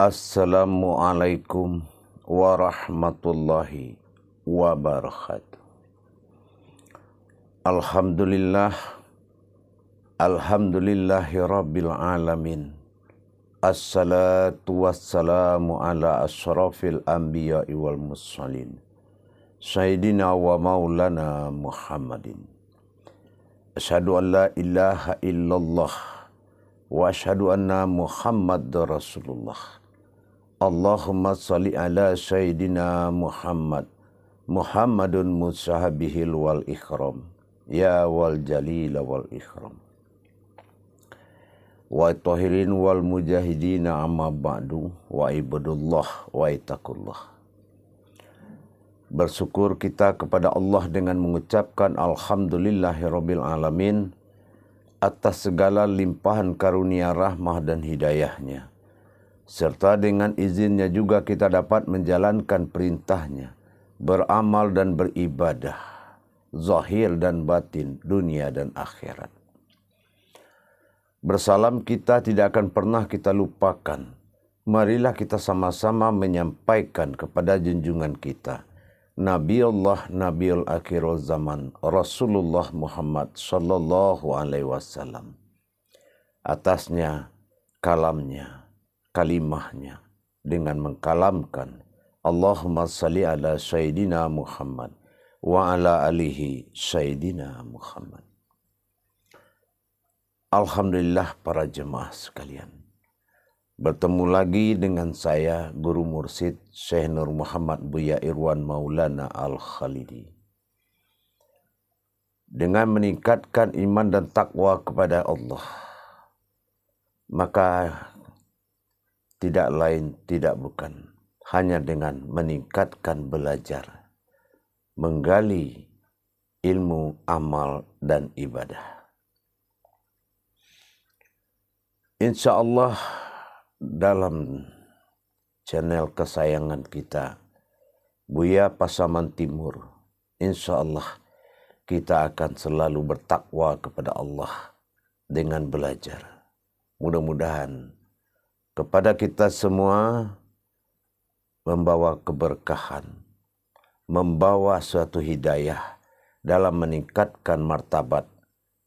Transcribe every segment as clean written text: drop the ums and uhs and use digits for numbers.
Assalamualaikum warahmatullahi wabarakatuh. Alhamdulillahi rabbil alamin. Assalatu wassalamu ala asyrafil anbiya'i wal mursalin. Sayyidina wa maulana Muhammadin. Asyhadu an la ilaha illallah wa asyhadu anna Muhammadar Rasulullah. Allahumma salli ala Sayyidina Muhammadun musahabihil wal ikram. Ya wal jalila wal ikram. Wa tahirin wal mujahidina amma ba'du. Wa ibadullah wa itakullah. Bersyukur kita kepada Allah dengan mengucapkan Alhamdulillahirabbil alamin atas segala limpahan karunia rahmah dan hidayahnya. Serta dengan izinnya juga kita dapat menjalankan perintahnya, beramal dan beribadah, zahir dan batin, dunia dan akhirat. Bersalam kita tidak akan pernah kita lupakan. Marilah kita sama-sama menyampaikan kepada junjungan kita, Nabiullah Nabiul Akhirul Zaman, Rasulullah Muhammad sallallahu alaihi wasallam. Atasnya, kalamnya, kalimahnya dengan mengkalamkan Allahumma salli ala Sayyidina Muhammad wa ala alihi Sayyidina Muhammad. Alhamdulillah para jemaah sekalian. Bertemu lagi dengan saya, Guru Mursyid Syekh Nur Muhammad Buya Irwan Maulana Al-Khalidi. Dengan meningkatkan iman dan takwa kepada Allah, maka tidak lain tidak bukan hanya dengan meningkatkan belajar, menggali ilmu, amal, dan ibadah. Insya Allah dalam channel kesayangan kita, Buya Pasaman Timur, insya Allah kita akan selalu bertakwa kepada Allah dengan belajar. Mudah-mudahan kepada kita semua membawa keberkahan, membawa suatu hidayah dalam meningkatkan martabat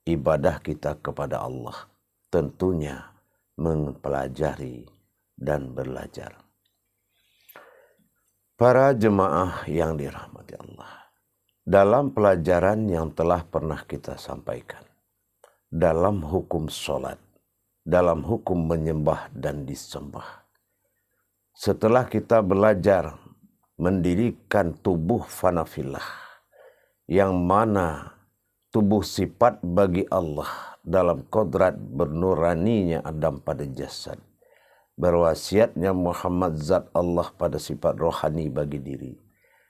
ibadah kita kepada Allah. Tentunya mempelajari dan belajar. Para jemaah yang dirahmati Allah, dalam pelajaran yang telah pernah kita sampaikan, dalam hukum sholat, dalam hukum menyembah dan disembah, setelah kita belajar mendirikan tubuh fanafillah, yang mana tubuh sifat bagi Allah dalam kodrat bernuraninya Adam pada jasad, berwasiatnya Muhammad zat Allah pada sifat rohani bagi diri,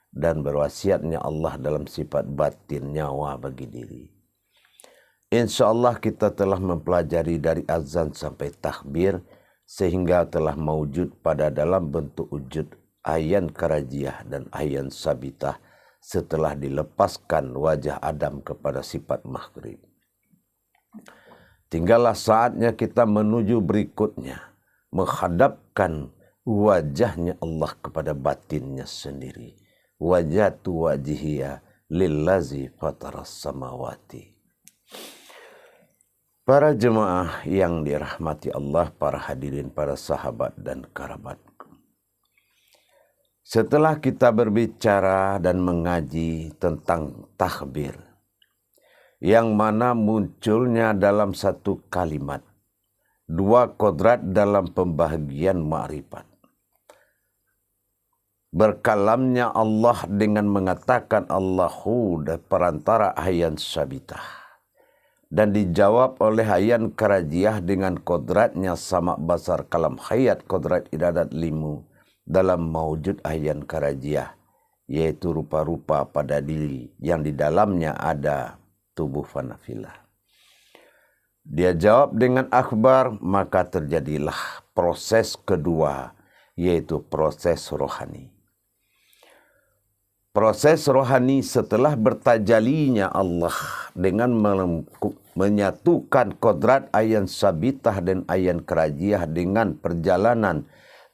dan berwasiatnya Allah dalam sifat batin nyawa bagi diri. Insya Allah kita telah mempelajari dari azan sampai takbir, sehingga telah mewujud pada dalam bentuk wujud ayan karajiah dan ayan sabitah setelah dilepaskan wajah Adam kepada sifat maghrib. Tinggallah saatnya kita menuju berikutnya, menghadapkan wajahnya Allah kepada batinnya sendiri. Wajhatu wajhiya lillazi fataras samawati. Para jemaah yang dirahmati Allah, para hadirin, para sahabat dan kerabatku. Setelah kita berbicara dan mengaji tentang takbir, yang mana munculnya dalam satu kalimat, dua kodrat dalam pembahagian ma'rifat. Berkalamnya Allah dengan mengatakan Allahu perantara ayan sabitah, dan dijawab oleh ayan karajiah dengan kodratnya sama basar kalam hayat kodrat iradat limu dalam mawujud ayan karajiah, yaitu rupa-rupa pada diri yang di dalamnya ada tubuh fanafillah. Dia jawab dengan akhbar, maka terjadilah proses kedua, yaitu proses rohani. Proses rohani setelah bertajalinya Allah dengan menyatukan kodrat ayan sabitah dan ayan karajiah dengan perjalanan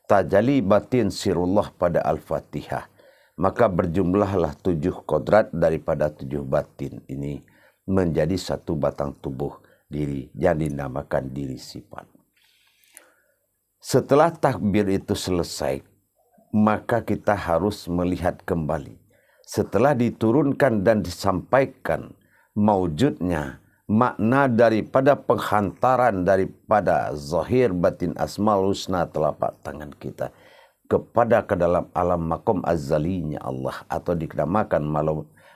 tajalli batin sirullah pada Al-Fatihah. Maka berjumlahlah 7 kodrat daripada 7 batin ini menjadi satu batang tubuh diri yang dinamakan diri sifat. Setelah takbir itu selesai, maka kita harus melihat kembali. Setelah diturunkan dan disampaikan maujudnya makna daripada penghantaran daripada zahir batin asmaul husna telapak tangan kita kepada ke dalam alam makom azalinya Allah, atau dinamakan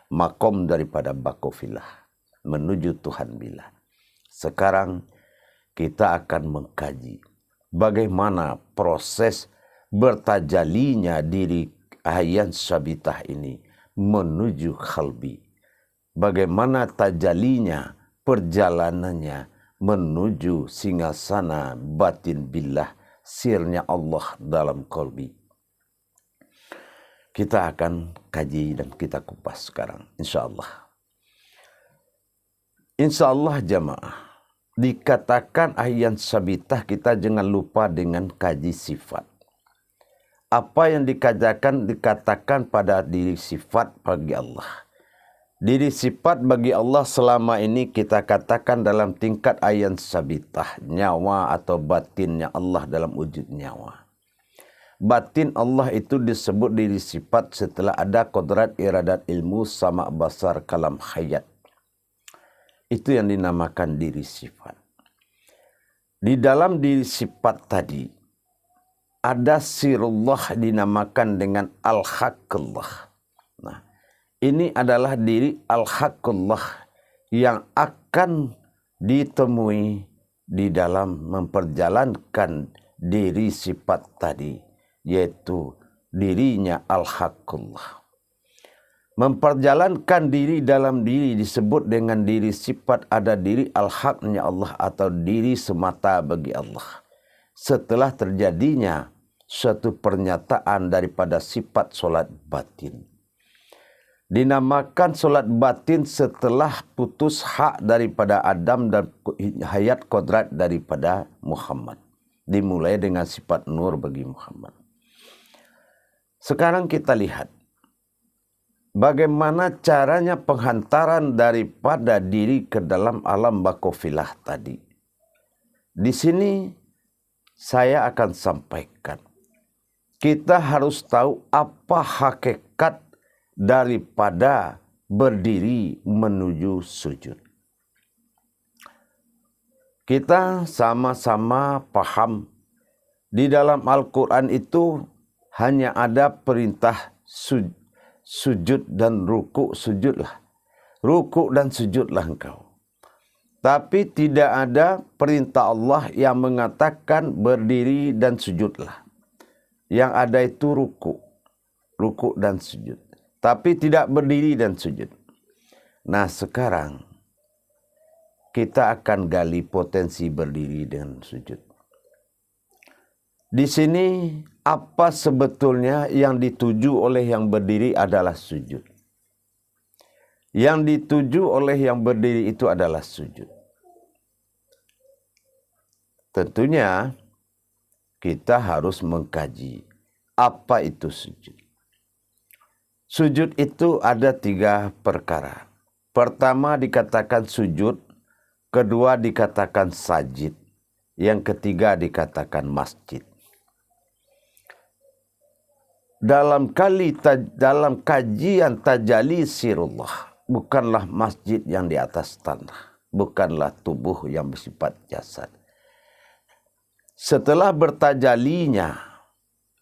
makom daripada bakofilah menuju Tuhan bila. Sekarang kita akan mengkaji bagaimana proses bertajalinya diri Ahyan Sabitah ini menuju khalbi. Bagaimana tajalinya, perjalanannya menuju singgasana batin billah, sirnya Allah dalam qalbi. Kita akan kaji dan kita kupas sekarang, insyaAllah. InsyaAllah jamaah, dikatakan Ahyan Sabitah, kita jangan lupa dengan kaji sifat. Apa yang dikatakan pada diri sifat bagi Allah. Diri sifat bagi Allah selama ini kita katakan dalam tingkat Ahyan Sabitah, nyawa atau batinnya Allah dalam wujud nyawa. Batin Allah itu disebut diri sifat setelah ada kodrat iradat ilmu sama basar kalam hayat. Itu yang dinamakan diri sifat. Di dalam diri sifat tadi ada sirullah dinamakan dengan al-haqqullah. Nah, ini adalah diri al-haqqullah yang akan ditemui di dalam memperjalankan diri sifat tadi, yaitu dirinya al-haqqullah. Memperjalankan diri dalam diri disebut dengan diri sifat, ada diri al-haqnya Allah atau diri semata bagi Allah. Setelah terjadinya suatu pernyataan daripada sifat solat batin. Dinamakan solat batin setelah putus hak daripada Adam dan hayat kodrat daripada Muhammad. Dimulai dengan sifat nur bagi Muhammad. Sekarang kita lihat bagaimana caranya penghantaran daripada diri ke dalam alam bakofilah tadi. Di sini saya akan sampaikan. Kita harus tahu apa hakikat daripada berdiri menuju sujud. Kita sama-sama paham di dalam Al-Quran itu hanya ada perintah sujud dan ruku, sujudlah. Ruku dan sujudlah engkau. Tapi tidak ada perintah Allah yang mengatakan berdiri dan sujudlah. Yang ada itu ruku dan sujud. Tapi tidak berdiri dan sujud. Nah sekarang kita akan gali potensi berdiri dan sujud. Di sini apa sebetulnya yang dituju oleh yang berdiri adalah sujud. Yang dituju oleh yang berdiri itu adalah sujud. Tentunya kita harus mengkaji apa itu sujud. Sujud itu ada 3 perkara. Pertama dikatakan sujud, kedua dikatakan sajid, yang ketiga dikatakan masjid. Dalam kajian tajali sirullah, bukanlah masjid yang di atas tanah, bukanlah tubuh yang bersifat jasad. Setelah bertajalinya,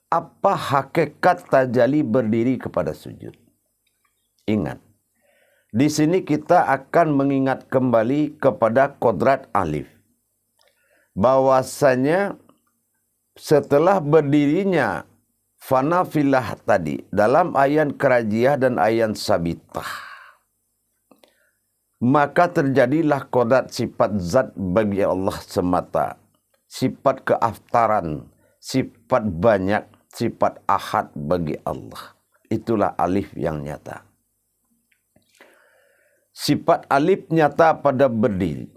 apa hakikat tajali berdiri kepada sujud? Ingat, di sini kita akan mengingat kembali kepada kodrat alif. Bahwasanya setelah berdirinya fana filah tadi dalam ayat kerajiah dan ayat sabitah, maka terjadilah kodrat sifat zat bagi Allah semata. Sifat keaftaran, sifat banyak, sifat ahad bagi Allah. Itulah alif yang nyata. Sifat alif nyata pada berdiri.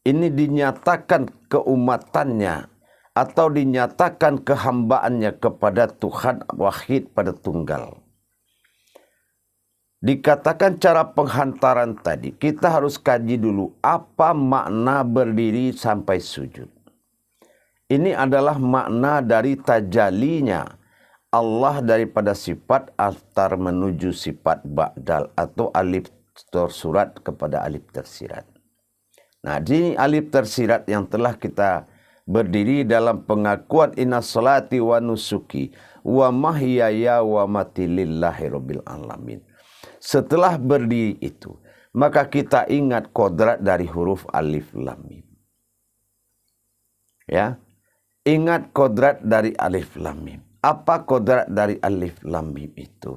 Ini dinyatakan keumatannya atau dinyatakan kehambaannya kepada Tuhan wahid pada tunggal. Dikatakan cara penghantaran tadi, kita harus kaji dulu apa makna berdiri sampai sujud. Ini adalah makna dari tajalinya Allah daripada sifat aftar menuju sifat ba'dal atau alif tersurat kepada alif tersirat. Nah, ini alif tersirat yang telah kita berdiri dalam pengakuan inna salati wa nusuki wa mahyaya wa mati lillahi rabbil alamin. Setelah berdiri itu, maka kita ingat kodrat dari huruf alif lam mim. Ya, ingat kodrat dari alif lam mim. Apa kodrat dari alif lam mim itu?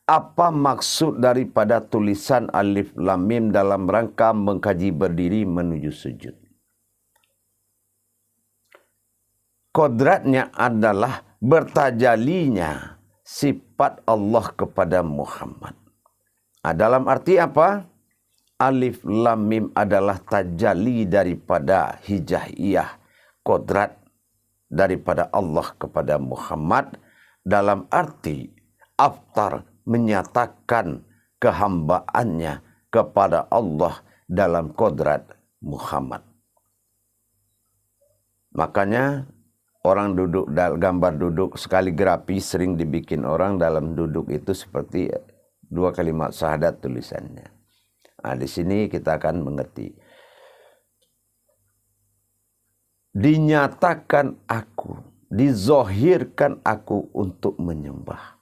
Apa maksud daripada tulisan alif lam mim dalam rangka mengkaji berdiri menuju sujud? Kodratnya adalah bertajalinya sifat Allah kepada Muhammad. Dalam arti apa? Alif lam mim adalah tajalli daripada hijaiyah, kodrat daripada Allah kepada Muhammad, dalam arti aftar menyatakan kehambaannya kepada Allah dalam kodrat Muhammad. Makanya orang duduk, gambar duduk sekali gerapi sering dibikin orang dalam duduk itu seperti 2 kalimat syahadat tulisannya. Nah, di sini kita akan mengerti. Dinyatakan aku, dizohirkan aku untuk menyembah.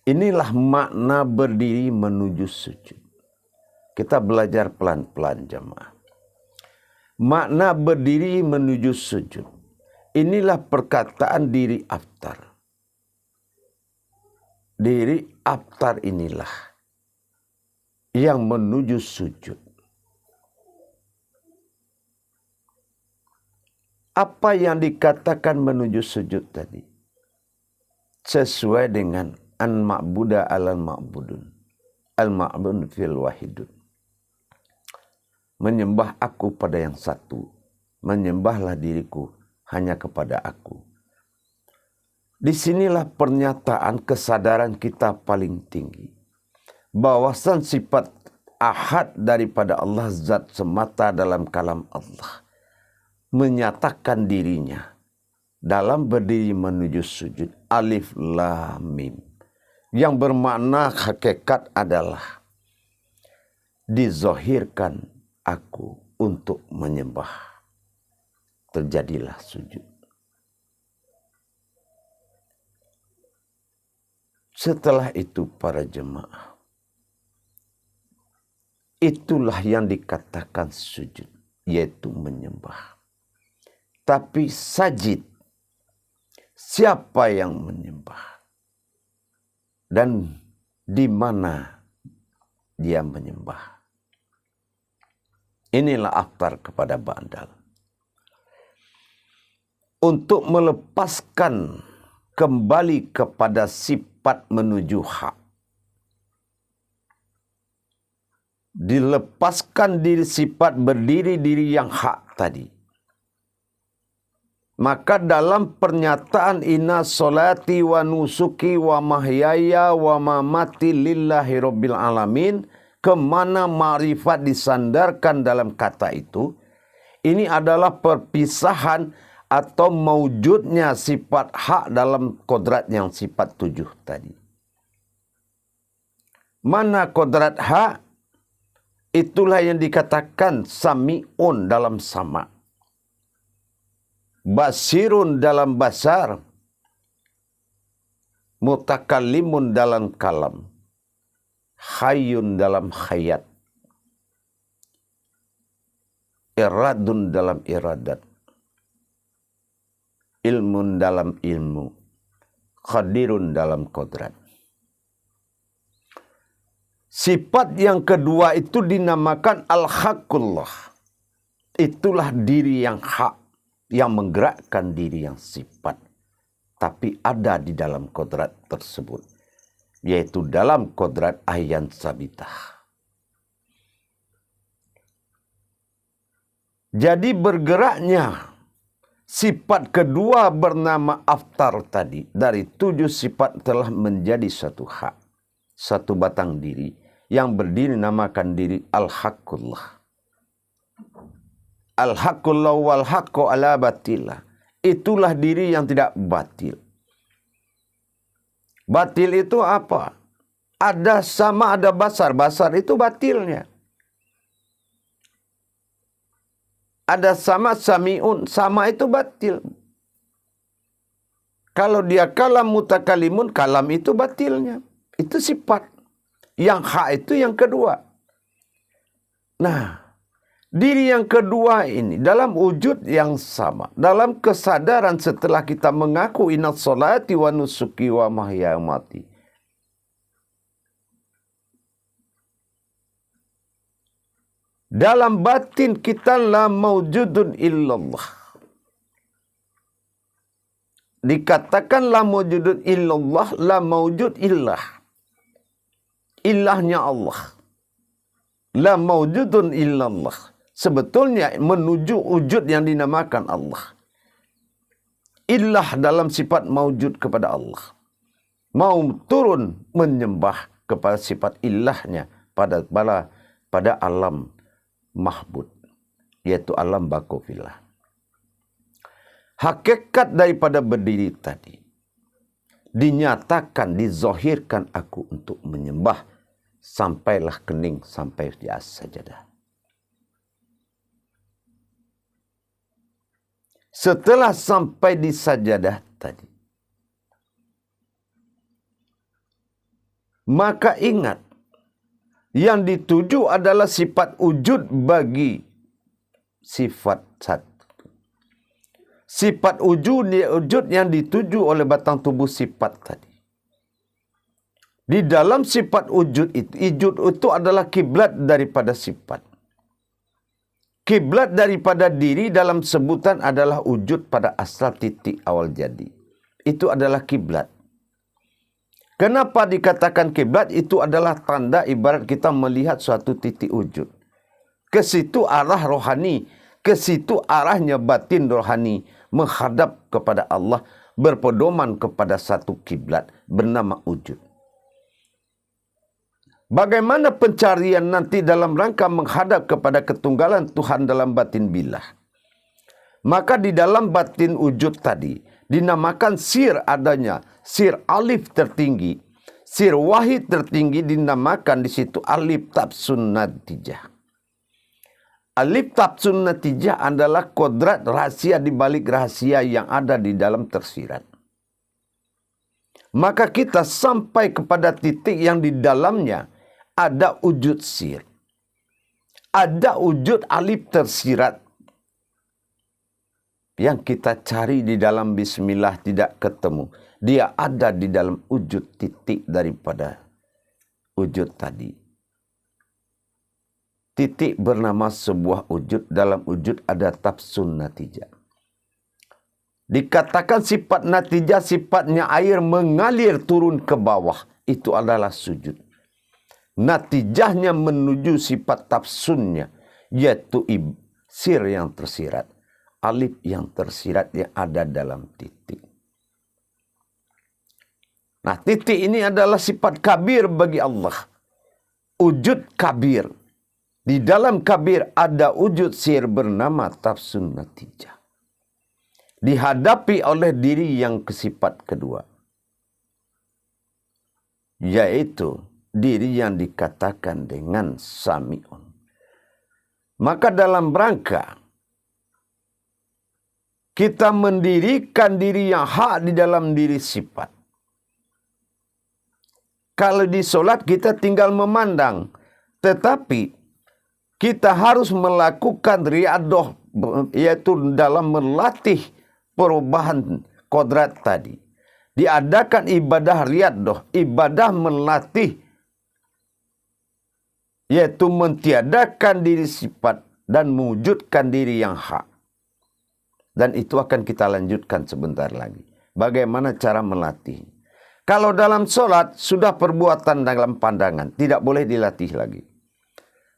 Inilah makna berdiri menuju sujud. Kita belajar pelan-pelan jemaah. Makna berdiri menuju sujud. Inilah perkataan diri aftar. Diri aftar inilah yang menuju sujud. Apa yang dikatakan menuju sujud tadi? Sesuai dengan an-ma'buda al-ma'budun. Al-ma'budun fil wahidun. Menyembah aku pada yang satu. Menyembahlah diriku hanya kepada aku. Disinilah pernyataan kesadaran kita paling tinggi. Bahwasan sifat ahad daripada Allah zat semata dalam kalam Allah. Menyatakan dirinya dalam berdiri menuju sujud. Alif lam mim. Yang bermakna hakikat adalah dizohirkan aku untuk menyembah. Terjadilah sujud. Setelah itu para jemaah, itulah yang dikatakan sujud, yaitu menyembah. Tapi sajid, siapa yang menyembah? Dan di mana dia menyembah? Inilah aftar kepada ba'dal. Untuk melepaskan kembali kepada sifat menuju hak. Dilepaskan diri sifat berdiri diri yang hak tadi. Maka dalam pernyataan inna solati wa nusuki wa mahyaya wa mamati lillahi rabbil alamin, kemana ma'rifat disandarkan dalam kata itu, ini adalah perpisahan atau mewujudnya sifat hak dalam kodrat yang sifat 7 tadi. Mana kodrat hak? Itulah yang dikatakan sami'un dalam sama'. Basirun dalam basar. Mutakallimun dalam kalam. Hayyun dalam hayat. Iradun dalam iradat. Ilmun dalam ilmu. Qadirun dalam kodrat. Sifat yang kedua itu dinamakan al-haqqullah. Itulah diri yang hak. Yang menggerakkan diri yang sifat. Tapi ada di dalam kodrat tersebut. Yaitu dalam kodrat ayyan sabitah. Jadi bergeraknya Sifat kedua bernama aftar tadi. Dari 7 sifat telah menjadi satu hak. Satu batang diri. Yang berdiri namakan diri Al-Haqqullah. Al-Haqqullah wal-Haqqu ala batillah. Itulah diri yang tidak batil. Batil itu apa? Ada sama, ada basar. Basar itu batilnya. Ada sama, sami'un. Sama itu batil. Kalau dia kalam mutakalimun, kalam itu batilnya. Itu sifat. Yang hak itu yang kedua. Nah, diri yang kedua ini dalam wujud yang sama. Dalam kesadaran setelah kita mengaku inna sholati wa nusuki wa mahya mati. Dalam batin kita la maujudun illallah. Dikatakan la maujudun illallah, la maujud illah. Illahnya Allah. La maujudun illallah. Sebetulnya menuju wujud yang dinamakan Allah. Illah dalam sifat maujud kepada Allah. Mau turun menyembah kepada sifat illahnya pada alam mahbud, yaitu alam bakofillah. Hakikat daripada berdiri tadi dinyatakan, dizohirkan aku untuk menyembah sampailah kening sampai di sajadah. Setelah sampai di sajadah tadi, maka ingat, yang dituju adalah sifat wujud bagi sifat satu. Sifat wujud yang dituju oleh batang tubuh sifat tadi. Di dalam sifat wujud itu adalah kiblat daripada sifat. Kiblat daripada diri dalam sebutan adalah wujud pada asal titik awal jadi. Itu adalah kiblat. Kenapa dikatakan kiblat? Itu adalah tanda ibarat kita melihat suatu titik wujud. Ke situ arah rohani, ke situ arahnya batin rohani menghadap kepada Allah, berpedoman kepada satu kiblat bernama wujud. Bagaimana pencarian nanti dalam rangka menghadap kepada ketunggalan Tuhan dalam batin billah? Maka di dalam batin wujud tadi dinamakan sir adanya, sir alif tertinggi, sir wahid tertinggi dinamakan di situ alif tabsun natijah. Alif tabsun natijah adalah kodrat rahasia di balik rahasia yang ada di dalam tersirat. Maka kita sampai kepada titik yang di dalamnya ada wujud sir. Ada wujud alif tersirat. Yang kita cari di dalam bismillah tidak ketemu. Dia ada di dalam wujud titik daripada wujud tadi. Titik bernama sebuah wujud. Dalam wujud ada tafsun natijah. Dikatakan sifat natijah, sifatnya air mengalir turun ke bawah. Itu adalah sujud. Natijahnya menuju sifat tafsunnya, yaitu sir yang tersirat. Alif yang tersirat yang ada dalam titik. Nah, titik ini adalah sifat kabir bagi Allah. Wujud kabir. Di dalam kabir ada wujud sir bernama tafsun natijah. Dihadapi oleh diri yang kesifat kedua. Yaitu diri yang dikatakan dengan sami'un. Maka dalam rangka kita mendirikan diri yang hak di dalam diri sifat. Kalau di solat kita tinggal memandang. Tetapi kita harus melakukan riadoh, yaitu dalam melatih perubahan kodrat tadi. Diadakan ibadah riadoh, ibadah melatih, yaitu mentiadakan diri sifat dan mewujudkan diri yang hak. Dan itu akan kita lanjutkan sebentar lagi. Bagaimana cara melatih. Kalau dalam sholat sudah perbuatan dalam pandangan. Tidak boleh dilatih lagi.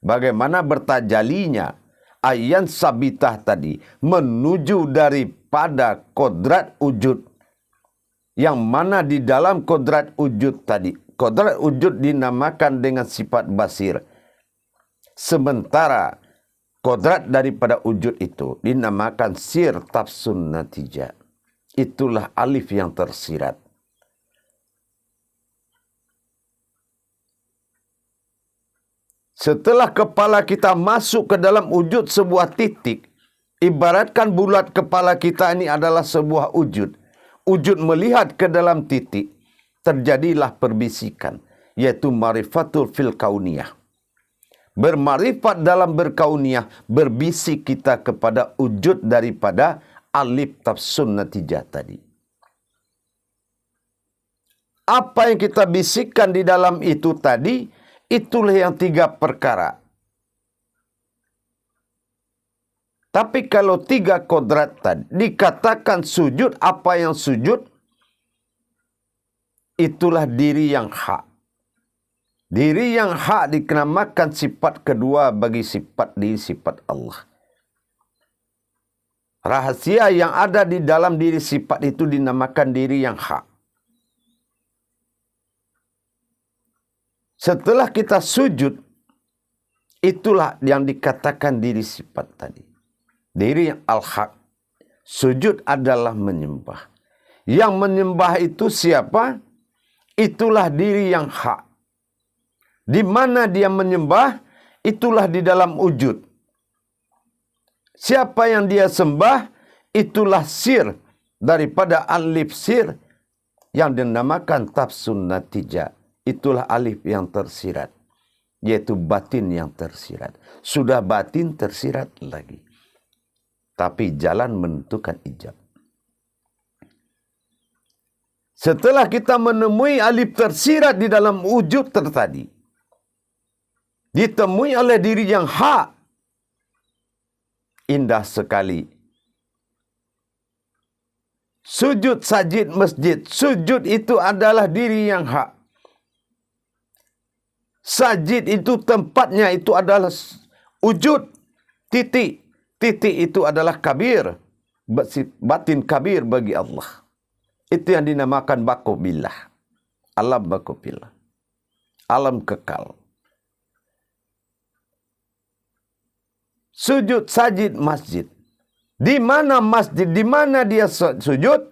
Bagaimana bertajalinya ayan sabitah tadi. Menuju dari daripada kodrat wujud, yang mana di dalam kodrat wujud tadi, kodrat wujud dinamakan dengan sifat basir, sementara kodrat daripada wujud itu dinamakan sir tafsun natijah. Itulah alif yang tersirat. Setelah kepala kita masuk ke dalam wujud sebuah titik, ibaratkan bulat kepala kita ini adalah sebuah wujud. Wujud melihat ke dalam titik, terjadilah perbisikan, yaitu marifatul fil kauniyah. Bermarifat dalam berkauniyah, berbisik kita kepada wujud daripada alif tafsun natijah tadi. Apa yang kita bisikkan di dalam itu tadi, itulah yang 3 perkara. Tapi kalau 3 kodrat tadi dikatakan sujud, apa yang sujud? Itulah diri yang hak. Diri yang hak dinamakan sifat kedua bagi sifat diri sifat Allah. Rahasia yang ada di dalam diri sifat itu dinamakan diri yang hak. Setelah kita sujud, itulah yang dikatakan diri sifat tadi. Diri yang al-haq. Sujud adalah menyembah. Yang menyembah itu siapa? Itulah diri yang hak. Di mana dia menyembah, itulah di dalam wujud. Siapa yang dia sembah, itulah sir daripada alif sir yang dinamakan tafsun natijah. Itulah alif yang tersirat, yaitu batin yang tersirat. Sudah batin tersirat lagi. Tapi jalan menentukan ijab. Setelah kita menemui alif tersirat di dalam wujud tadi, ditemui oleh diri yang hak, indah sekali. Sujud sajid masjid. Sujud itu adalah diri yang hak. Sajid itu tempatnya itu adalah wujud. Titik. Titik itu adalah kabir. Batin kabir bagi Allah. Itu yang dinamakan baqo billah. Alam baqo billah. Alam kekal. Sujud sajid masjid. Di mana masjid? Di mana dia sujud?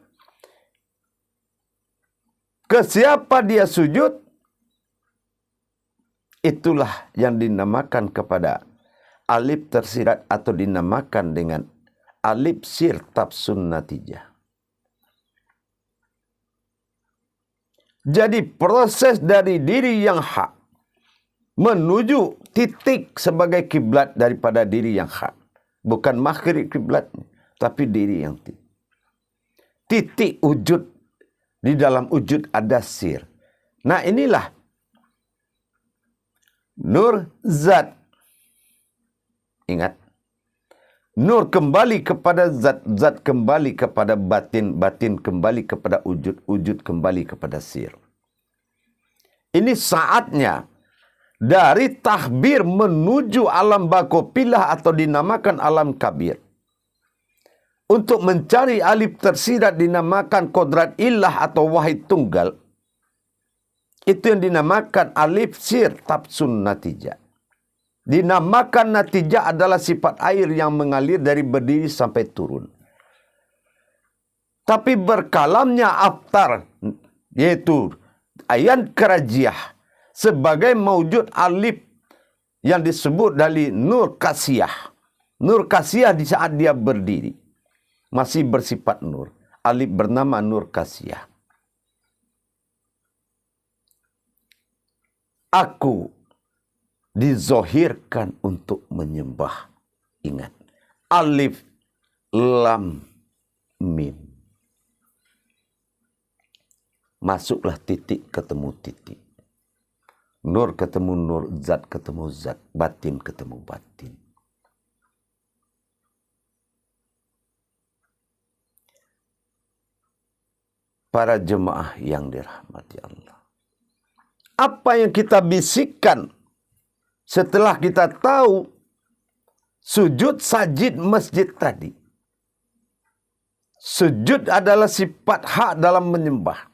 Ke siapa dia sujud? Itulah yang dinamakan kepada alif tersirat atau dinamakan dengan alif sir tafsun natijah. Jadi proses dari diri yang hak menuju titik sebagai kiblat daripada diri yang hak. Bukan makhrij kiblatnya, tapi diri yang titik. Titik wujud. Di dalam wujud ada sir. Nah inilah nur zat. Ingat. Nur kembali kepada zat. Zat kembali kepada batin. Batin kembali kepada wujud. Wujud kembali kepada sir. Ini saatnya dari tahbir menuju alam bakopilah atau dinamakan alam kabir. Untuk mencari alif tersirat dinamakan kodrat ilah atau wahid tunggal. Itu yang dinamakan alif sir tafsun natijah. Dinamakan natijah adalah sifat air yang mengalir dari berdiri sampai turun. Tapi berkalamnya aftar, yaitu ayan kerajiah, sebagai maujud alif yang disebut dari nur kasiyah. Nur kasiyah di saat dia berdiri. Masih bersifat nur. Alif bernama nur kasiyah. Aku dizohirkan untuk menyembah. Ingat. Alif, lam, mim. Masuklah titik ketemu titik. Nur ketemu nur, zat ketemu zat, batin ketemu batin. Para jemaah yang dirahmati Allah. Apa yang kita bisikkan setelah kita tahu sujud sajid masjid tadi? Sujud adalah sifat hak dalam menyembah.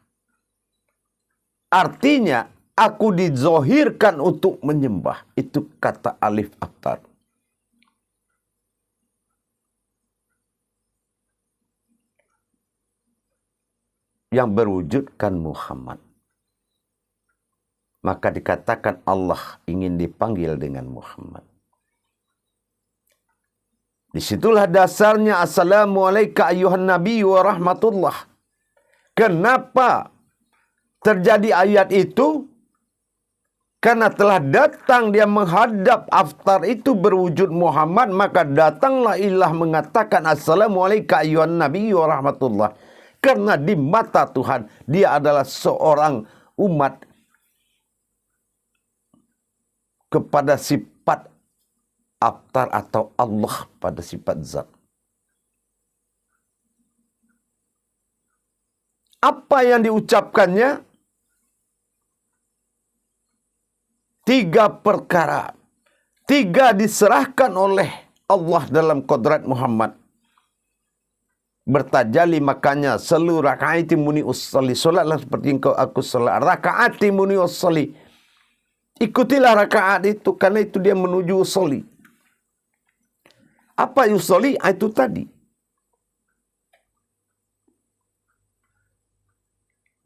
Artinya, aku dizohirkan untuk menyembah. Itu kata Alif Akhtar. Yang berwujudkan Muhammad. Maka dikatakan Allah ingin dipanggil dengan Muhammad. Disitulah dasarnya Assalamualaikum ayuhan Nabi wa rahmatullah. Kenapa terjadi ayat itu? Karena telah datang dia menghadap Aftar itu berwujud Muhammad. Maka datanglah ilah mengatakan Assalamualaikum ayuhan Nabi wa rahmatullah. Karena di mata Tuhan dia adalah seorang umat kepada sifat Aftar atau Allah pada sifat zat. Apa yang diucapkannya? 3 perkara. 3 diserahkan oleh Allah dalam kodrat Muhammad. Bertajali makanya selu rakaati muni usali. Solatlah seperti engkau aku solat. Rakaati muni usali. Ikutilah rakaat itu karena itu dia menuju usali. Apa usali? Itu tadi.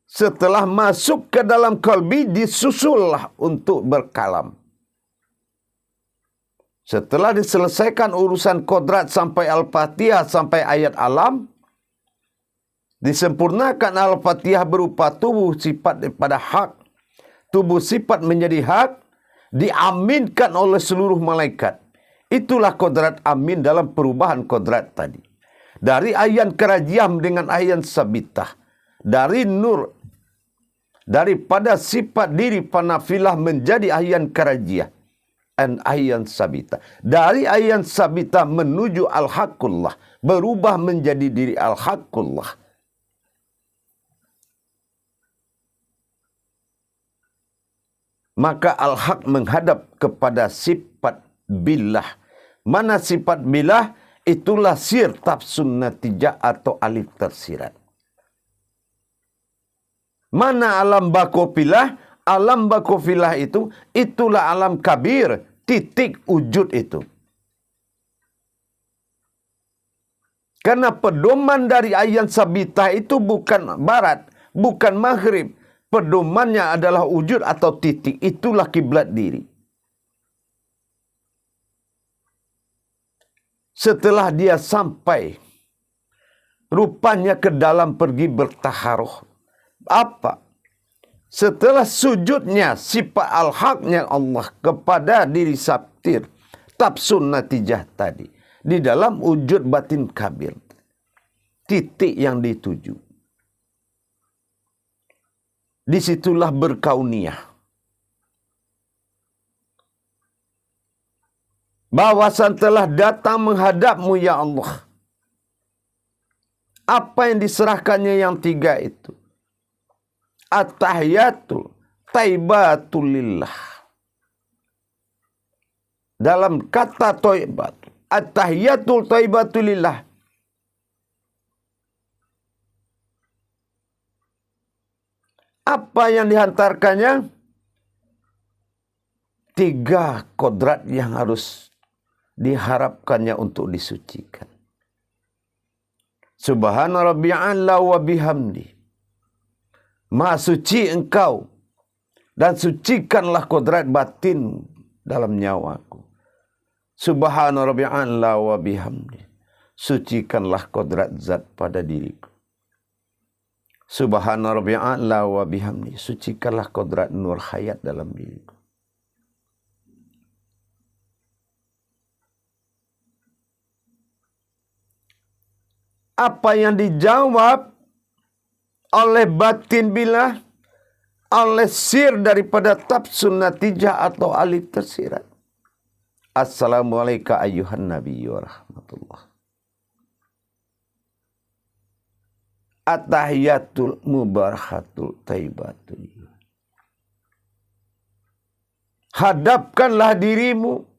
Setelah masuk ke dalam kalbi, disusullah untuk berkalam. Setelah diselesaikan urusan kodrat sampai Al-Fatihah, sampai ayat alam, disempurnakan Al-Fatihah berupa tubuh sifat daripada hak. Tubuh sifat menjadi hak, diaminkan oleh seluruh malaikat. Itulah kodrat amin dalam perubahan kodrat tadi. Dari ayan kerajiam dengan ayan sabitah. Dari nur, daripada sifat diri panafilah menjadi ayan karajiah. Dan ayan sabitah. Dari ayan sabitah menuju al-haqqullah. Berubah menjadi diri al-haqqullah. Maka al-haq menghadap kepada sifat billah. Mana sifat billah? Itulah sir tafsun natijah atau alif tersirat. Mana alam bakofilah? Alam bakofilah itu, itulah alam kabir. Titik wujud itu. Karena pedoman dari ayat sabitah itu bukan barat, bukan maghrib. Pedomannya adalah wujud atau titik. Itulah kiblat diri. Setelah dia sampai, rupanya ke dalam pergi bertaharuh. Apa? Setelah sujudnya sifat al-haqnya Allah kepada diri sabtir. Tafsun natijah tadi. Di dalam wujud batin kabir. Titik yang dituju. Disitulah berkauniyah. Bahwasan telah datang menghadapmu ya Allah. Apa yang diserahkannya yang 3 itu? At-tahiyatul taibatulillah. Dalam kata taibat. At-tahiyatul taibatulillah. Apa yang dihantarkannya? 3 kodrat yang harus diharapkannya untuk disucikan. Subhana rabbiya'ala wa bihamdi. Maha suci engkau. Dan sucikanlah kodrat batin dalam nyawaku. Subhana rabbiya'ala wa bihamdi. Sucikanlah kodrat zat pada diriku. Subhana rabbiya'ala wa bihamdi. Sucikanlah kodrat nur hayat dalam diriku. Apa yang dijawab oleh batin billah, oleh sir daripada tafsun natijah atau alif tersirat. Assalamualaikum ayuhan Nabi wa rahmatullah. At-tahiyatul mubarakatul taibatul. Hadapkanlah dirimu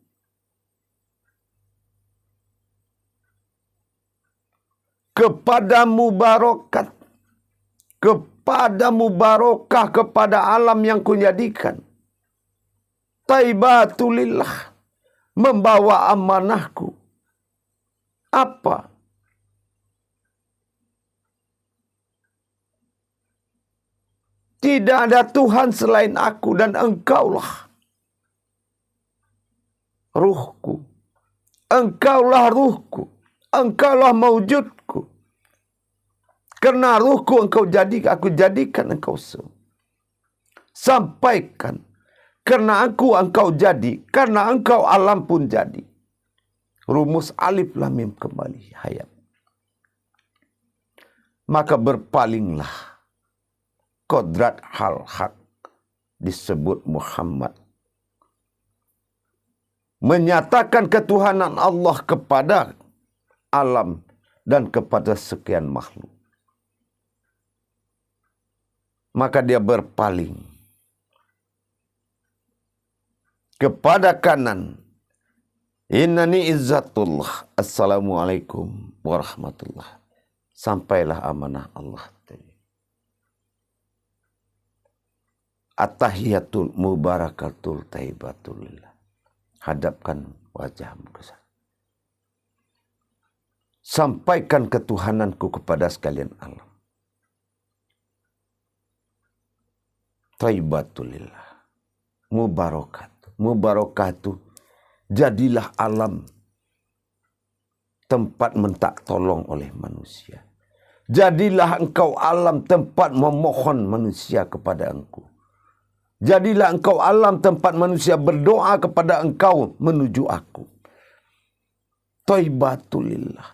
kepadamu barokat, kepadamu barokah, kepada alam yang Kujadikan. Taibatulillah, membawa amanahku. Apa? Tidak ada Tuhan selain aku dan engkaulah ruhku. Engkaulah ruhku. Engkaulah maujudku. Karena ruhku engkau jadikan, aku jadikan engkau semua. Sampaikan. Karena aku engkau jadi. Karena engkau alam pun jadi. Rumus alif lam mim kembali hayat. Maka berpalinglah kodrat hal hak disebut Muhammad. Menyatakan ketuhanan Allah kepada alam dan kepada sekian makhluk. Maka dia berpaling kepada kanan. Innani izzatullah. Assalamualaikum warahmatullah. Sampailah amanah Allah tadi. At-tahiyatul mubarakatul taibatulillah. Hadapkan wajahmu ke sana. Sampaikan ketuhananku kepada sekalian alam. Taibatulillah. Mubarakatuh. Mubarakatuh. Jadilah alam tempat minta tolong oleh manusia. Jadilah engkau alam tempat memohon manusia kepada engkau. Jadilah engkau alam tempat manusia berdoa kepada engkau menuju aku. Taibatulillah.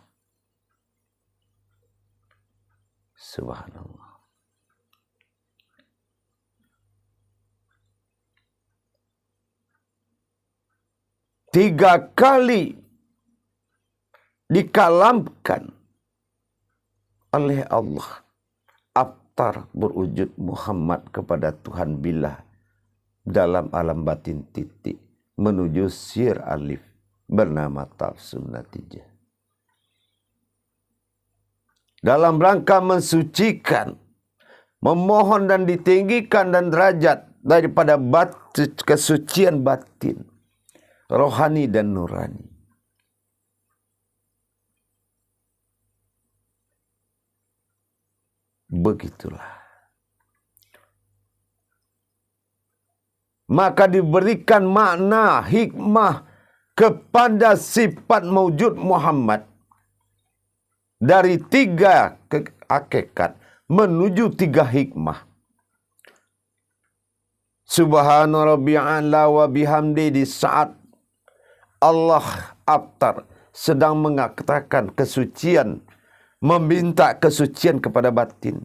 Subhanallah. Tiga kali dikalamkan oleh Allah. Aftar berwujud Muhammad kepada Tuhan bila dalam alam batin titik menuju sir alif bernama tafsir natijah. Dalam rangka mensucikan, memohon dan ditinggikan dan derajat daripada kesucian batin, rohani dan nurani. Begitulah. Maka diberikan makna hikmah kepada sifat maujud Muhammad dari tiga hakikat menuju tiga hikmah. Subhana rabbiya'ala wa bihamdi, di saat Allah aftar sedang mengatakan kesucian, meminta kesucian kepada batin.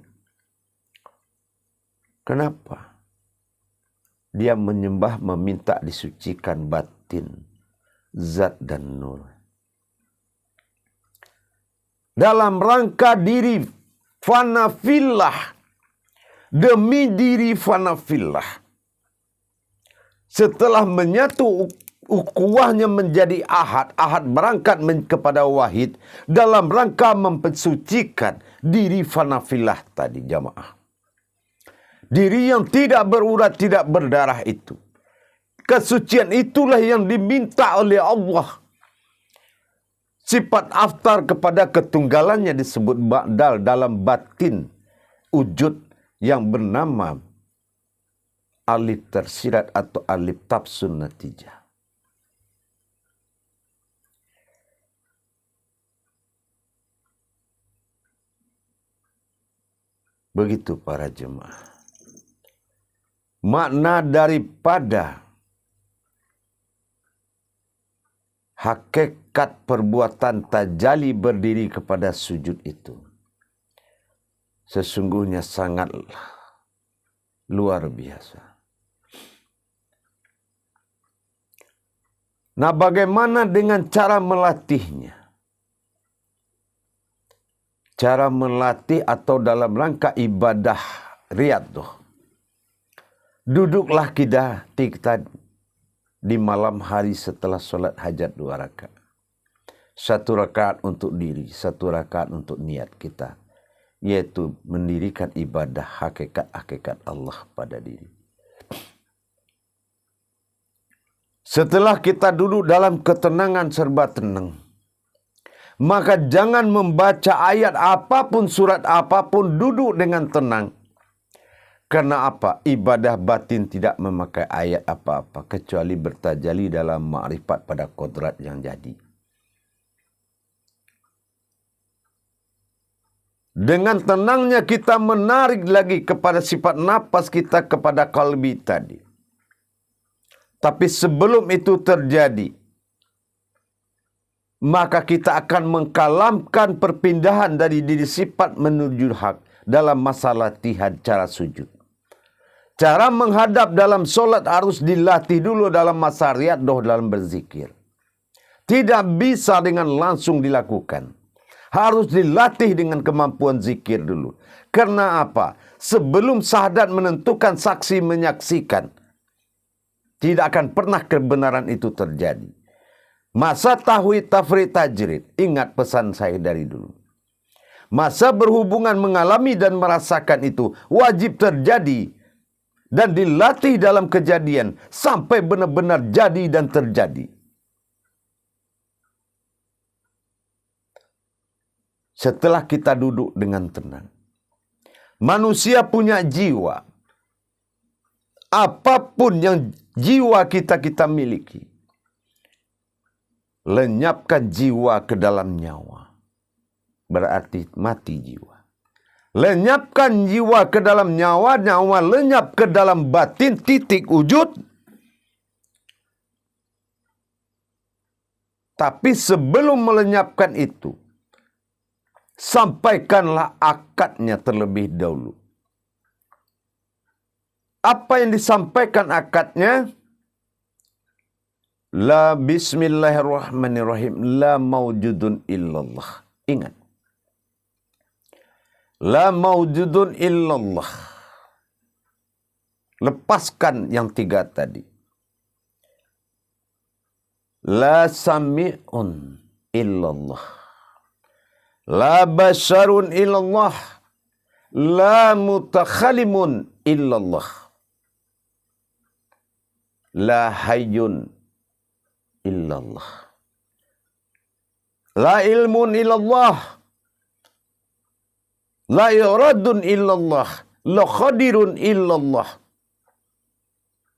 Kenapa? Dia menyembah, meminta disucikan batin, zat dan nur. Dalam rangka diri fanafillah, demi diri fanafillah. Setelah menyatu ukuahnya menjadi ahad, ahad berangkat kepada wahid, dalam rangka mempersucikan diri fanafillah tadi jamaah. Diri yang tidak berurat, tidak berdarah itu. Kesucian itulah yang diminta oleh Allah. Sifat aftar kepada ketunggalannya disebut ba'dal dalam batin wujud yang bernama alif tersirat atau alif tafsir natijah. Begitu para jemaah. Makna daripada hakikat perbuatan tajali berdiri kepada sujud itu sesungguhnya sangat luar biasa. Nah, bagaimana dengan cara melatihnya? Cara melatih atau dalam rangka ibadah riyadhah. Duduklah kita di malam hari setelah sholat hajat 2 rakaat. Satu rakaat untuk diri, satu rakaat untuk niat kita, yaitu mendirikan ibadah hakikat-hakikat Allah pada diri. Setelah kita duduk dalam ketenangan serba tenang, maka jangan membaca ayat apapun, surat apapun, duduk dengan tenang. Karena apa? Ibadah batin tidak memakai ayat apa-apa, kecuali bertajalli dalam ma'rifat pada kodrat yang jadi. Dengan tenangnya kita menarik lagi kepada sifat nafas kita kepada qalbi tadi. Tapi sebelum itu terjadi, maka kita akan mengkalamkan perpindahan dari diri sifat menuju hak dalam masalah latihan cara sujud. Cara menghadap dalam solat harus dilatih dulu dalam masa riadah dalam berzikir. Tidak bisa dengan langsung dilakukan. Harus dilatih dengan kemampuan zikir dulu. Karena apa? Sebelum syahadat menentukan saksi menyaksikan, tidak akan pernah kebenaran itu terjadi. Masa tahwid, tafrid, tajrid, ingat pesan saya dari dulu. Masa berhubungan mengalami dan merasakan itu wajib terjadi dan dilatih dalam kejadian sampai benar-benar jadi dan terjadi. Setelah kita duduk dengan tenang, manusia punya jiwa. Apapun yang jiwa kita miliki, lenyapkan jiwa ke dalam nyawa, berarti mati jiwa. Lenyapkan jiwa ke dalam nyawa, nyawa lenyap ke dalam batin, titik wujud. Tapi sebelum melenyapkan itu, sampaikanlah akadnya terlebih dahulu. Apa yang disampaikan akadnya? La bismillahirrahmanirrahim. La mawjudun illallah. Ingat. La mawjudun illallah. Lepaskan yang tiga tadi. La sami'un illallah. La basharun illallah. La mutakhalimun illallah. La hayyun illallah. La ilmun illallah. La iradun illallah. La khadirun illallah.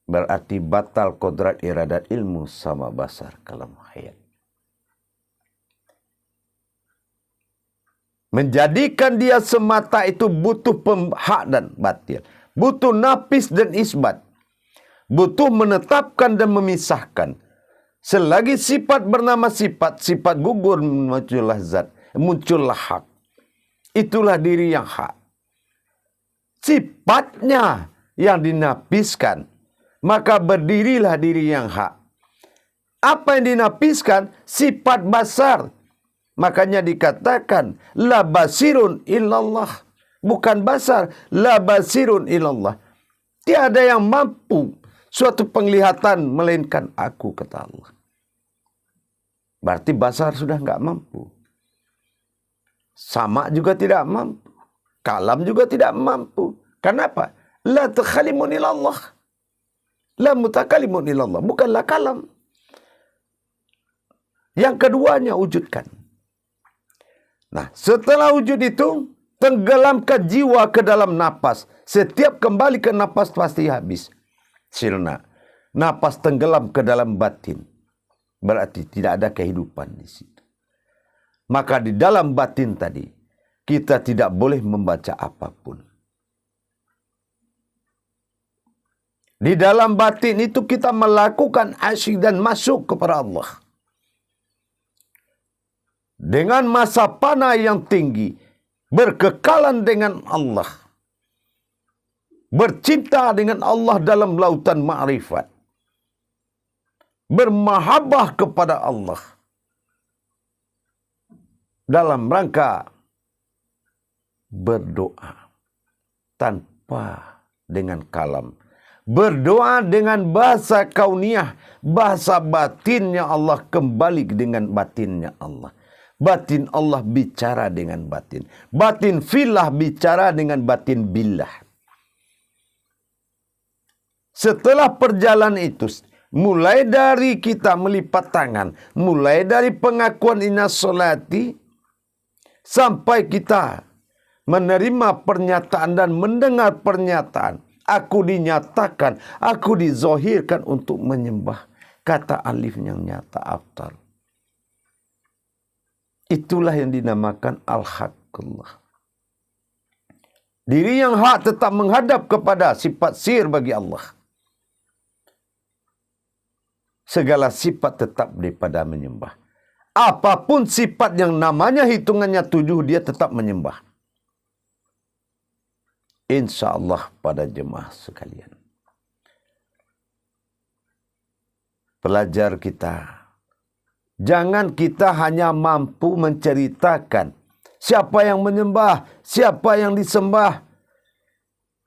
Berarti batal kodrat iradat ilmu sama basar kalam hayat. Menjadikan dia semata itu butuh hak dan batil. Butuh nafis dan isbat. Butuh menetapkan dan memisahkan. Selagi sifat bernama sifat, sifat gugur muncullah zat, muncullah hak. Itulah diri yang hak. Sifatnya yang dinapiskan, maka berdirilah diri yang hak. Apa yang dinapiskan? Sifat basar. Makanya dikatakan la basirun illallah. Bukan basar, la basirun illallah. Tiada yang mampu suatu penglihatan melainkan aku, kata Allah. Berarti basar sudah enggak mampu. Sama juga tidak mampu. Kalam juga tidak mampu. Kenapa? La takhalimun ilallah. La mutakalimun ilallah. Bukanlah kalam. Yang keduanya wujudkan. Nah, setelah wujud itu, tenggelamkan jiwa ke dalam napas. Setiap kembali ke napas pasti habis. Sirna. Napas tenggelam ke dalam batin. Berarti tidak ada kehidupan di situ. Maka di dalam batin tadi, kita tidak boleh membaca apapun. Di dalam batin itu kita melakukan asyik dan masuk kepada Allah. Dengan masa panah yang tinggi, berkekalan dengan Allah. Bercinta dengan Allah dalam lautan ma'rifat. Bermahabbah kepada Allah. Dalam rangka berdoa. Tanpa dengan kalam. Berdoa dengan bahasa kauniyah, bahasa batinnya Allah kembali dengan batinnya Allah. Batin Allah bicara dengan batin. Batin fillah bicara dengan batin billah. Setelah perjalanan itu, mulai dari kita melipat tangan, mulai dari pengakuan inna sholati, sampai kita menerima pernyataan dan mendengar pernyataan. Aku dinyatakan, aku dizohirkan untuk menyembah. Kata alif yang nyata aftar. Itulah yang dinamakan al-haqqullah. Diri yang hak tetap menghadap kepada sifat sir bagi Allah. Segala sifat tetap daripada menyembah. Apapun sifat yang namanya hitungannya 7, dia tetap menyembah. Insya Allah pada jemaah sekalian. Pelajar kita, jangan kita hanya mampu menceritakan siapa yang menyembah, siapa yang disembah.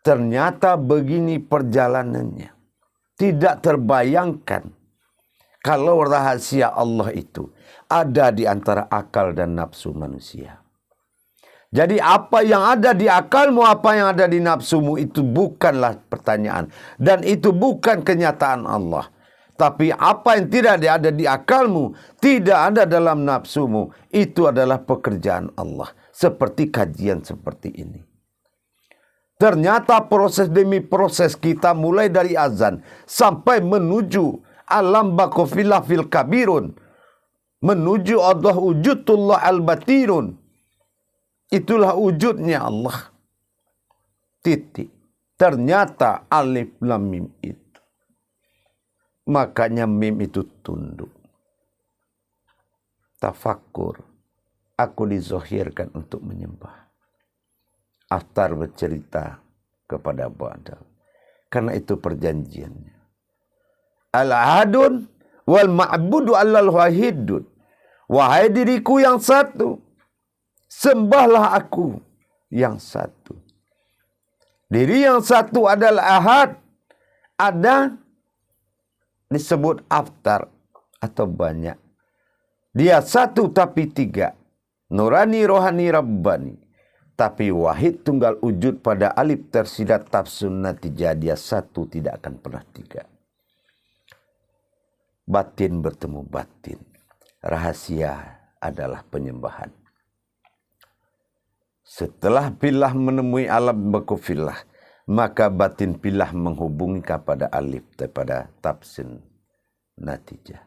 Ternyata begini perjalanannya. Tidak terbayangkan kalau rahasia Allah itu ada di antara akal dan nafsu manusia. Jadi apa yang ada di akalmu, apa yang ada di nafsumu itu bukanlah pertanyaan. Dan itu bukan kenyataan Allah. Tapi apa yang tidak ada di akalmu, tidak ada dalam nafsumu, itu adalah pekerjaan Allah. Seperti kajian seperti ini. Ternyata proses demi proses kita mulai dari azan sampai menuju alam bakofillah fil kabirun. Menuju Allah wujudullah al-batirun. Itulah wujudnya Allah. Titik. Ternyata alif lam mim itu. Makanya mim itu tunduk. Tafakkur. Aku dizohirkan untuk menyembah. Aftar bercerita kepada Badal. Karena itu perjanjiannya. Al-ahadun wal ma'budu allal wahidun. Wahai diriku yang satu. Sembahlah aku yang satu. Diri yang satu adalah ahad. Ada disebut aftar atau banyak. Dia satu tapi tiga. Nurani, rohani, rabbani. Tapi wahid tunggal wujud pada alif tersidat tafsun natijah. Dia satu, tidak akan pernah tiga. Batin bertemu batin. Rahasia adalah penyembahan. Setelah pilah menemui alam bakufillah, maka batin pilah menghubungi kepada alif daripada tafsin natijah.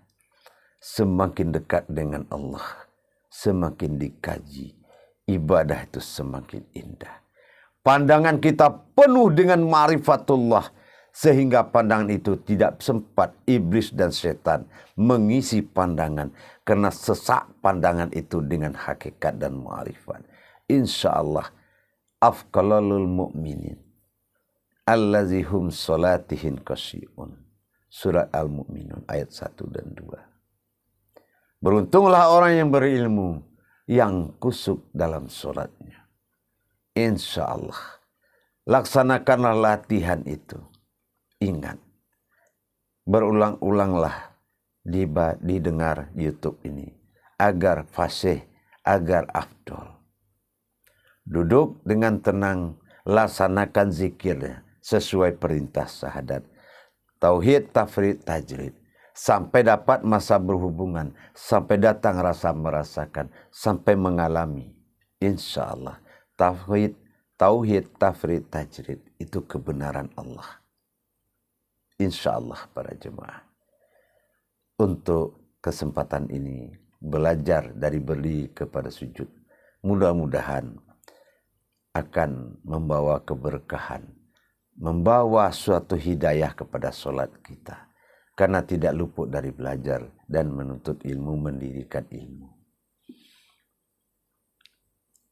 Semakin dekat dengan Allah, semakin dikaji, ibadah itu semakin indah. Pandangan kita penuh dengan ma'rifatullah, sehingga pandangan itu tidak sempat iblis dan setan mengisi pandangan, karena sesak pandangan itu dengan hakikat dan ma'rifat. Insyaallah afqalalul mu'minin allazi hum salatihin khasyi'un. Surat Al-Mu'minun ayat 1 dan 2. Beruntunglah orang yang berilmu, yang kusuk dalam solatnya. Insyaallah laksanakanlah latihan itu. Ingat, berulang-ulanglah didengar YouTube ini agar fasih, agar afdol. Duduk dengan tenang, laksanakan zikirnya sesuai perintah syahadat. Tauhid, tafrid, tajrid. Sampai dapat masa berhubungan, sampai datang rasa merasakan, sampai mengalami. Insya Allah, tauhid, tafrid, tajrid itu kebenaran Allah. Insya Allah para jemaah. Untuk kesempatan ini, belajar dari berdiri kepada sujud. Mudah-mudahan akan membawa keberkahan, membawa suatu hidayah kepada solat kita. Karena tidak luput dari belajar dan menuntut ilmu, mendirikan ilmu.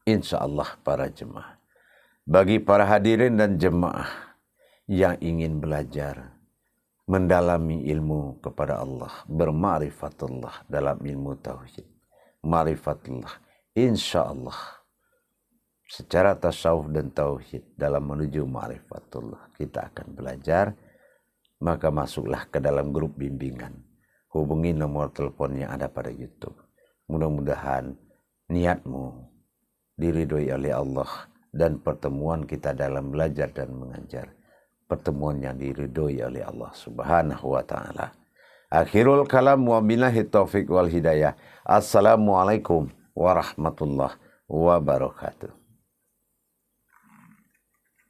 Insya Allah para jemaah. Bagi para hadirin dan jemaah yang ingin belajar, mendalami ilmu kepada Allah, berma'rifatullah dalam ilmu tauhid. Ma'rifatullah, insya Allah. Secara tasawuf dan tauhid dalam menuju ma'rifatullah, kita akan belajar maka masuklah ke dalam grup bimbingan. Hubungi nomor telepon yang ada pada YouTube. Mudah-mudahan niatmu diridhoi oleh Allah dan pertemuan kita dalam belajar dan mengajar pertemuan yang diridhoi oleh Allah Subhanahu wa taala. Akhirul kalam wa billahi taufiq wal hidayah. Assalamualaikum warahmatullahi wabarakatuh.